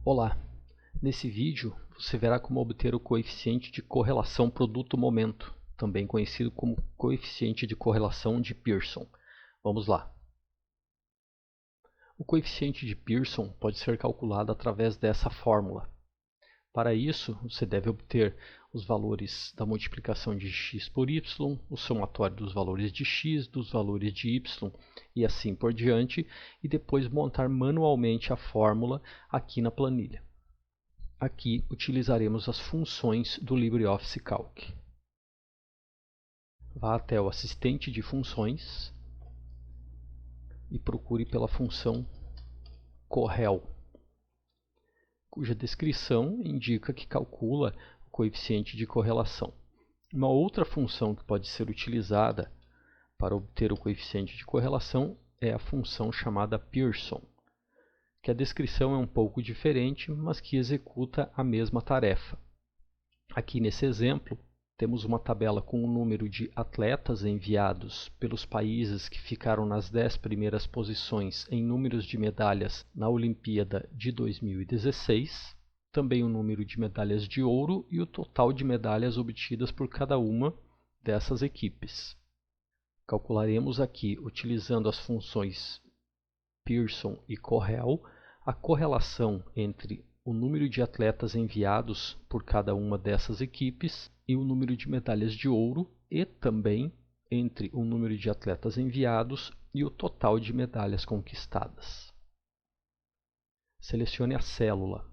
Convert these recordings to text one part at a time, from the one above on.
Olá! Nesse vídeo você verá como obter o coeficiente de correlação produto-momento, também conhecido como coeficiente de correlação de Pearson. Vamos lá! O coeficiente de Pearson pode ser calculado através dessa fórmula. Para isso, você deve obter os valores da multiplicação de x por y, o somatório dos valores de x, dos valores de y e assim por diante, e depois montar manualmente a fórmula aqui na planilha. Aqui utilizaremos as funções do LibreOffice Calc. Vá até o assistente de funções e procure pela função correl, cuja descrição indica que calcula o coeficiente de correlação. Uma outra função que pode ser utilizada para obter o coeficiente de correlação é a função chamada Pearson, que a descrição é um pouco diferente, mas que executa a mesma tarefa. Aqui nesse exemplo, temos uma tabela com o número de atletas enviados pelos países que ficaram nas 10 primeiras posições em números de medalhas na Olimpíada de 2016, também o número de medalhas de ouro e o total de medalhas obtidas por cada uma dessas equipes. Calcularemos aqui, utilizando as funções Pearson e correl, a correlação entre o número de atletas enviados por cada uma dessas equipes e o número de medalhas de ouro e também entre o número de atletas enviados e o total de medalhas conquistadas. Selecione a célula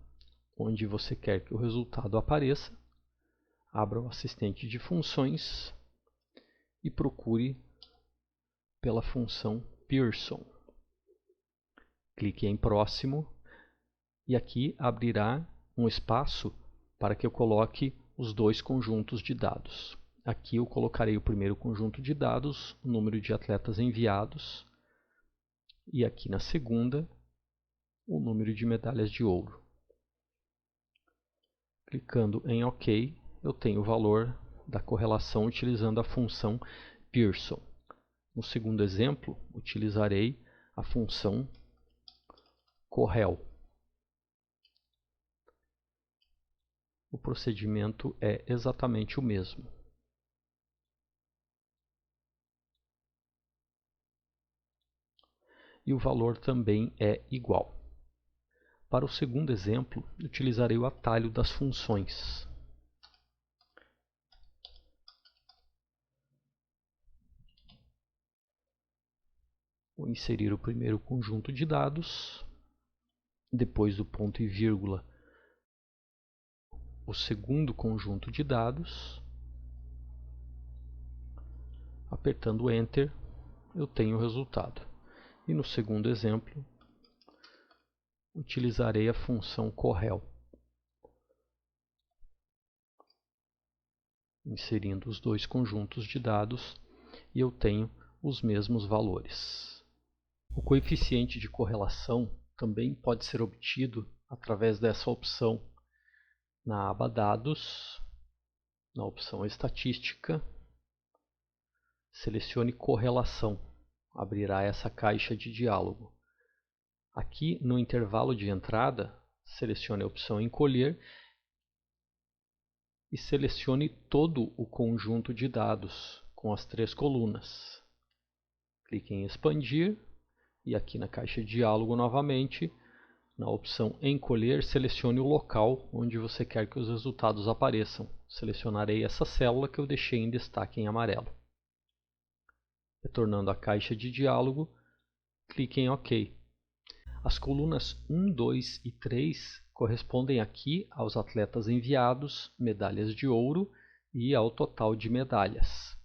onde você quer que o resultado apareça, abra o assistente de funções e procure pela função Pearson. Clique em próximo e aqui abrirá um espaço para que eu coloque os dois conjuntos de dados. Aqui eu colocarei o primeiro conjunto de dados, o número de atletas enviados, e aqui na segunda, o número de medalhas de ouro. Clicando em OK, eu tenho o valor da correlação utilizando a função Pearson. No segundo exemplo, utilizarei a função correl. O procedimento é exatamente o mesmo. E o valor também é igual. Para o segundo exemplo, utilizarei o atalho das funções. Vou inserir o primeiro conjunto de dados, depois do ponto e vírgula, o segundo conjunto de dados. Apertando Enter, eu tenho o resultado. E no segundo exemplo, utilizarei a função correl, inserindo os dois conjuntos de dados, e eu tenho os mesmos valores. O coeficiente de correlação também pode ser obtido através dessa opção na aba Dados, na opção Estatística, selecione Correlação, abrirá essa caixa de diálogo. Aqui no intervalo de entrada, selecione a opção Encolher e selecione todo o conjunto de dados com as 3 colunas. Clique em Expandir e aqui na caixa de diálogo novamente, na opção Encolher, selecione o local onde você quer que os resultados apareçam. Selecionarei essa célula que eu deixei em destaque em amarelo. Retornando à caixa de diálogo, clique em OK. As colunas 1, 2 e 3 correspondem aqui aos atletas enviados, medalhas de ouro e ao total de medalhas.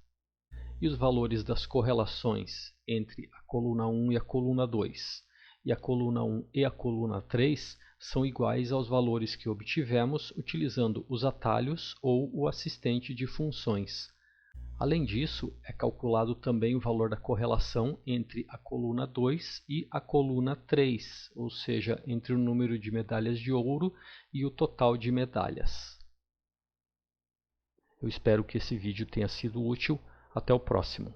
E os valores das correlações entre a coluna 1 e a coluna 2 e a coluna 1 e a coluna 3 são iguais aos valores que obtivemos utilizando os atalhos ou o assistente de funções. Além disso, é calculado também o valor da correlação entre a coluna 2 e a coluna 3, ou seja, entre o número de medalhas de ouro e o total de medalhas. Eu espero que esse vídeo tenha sido útil. Até o próximo.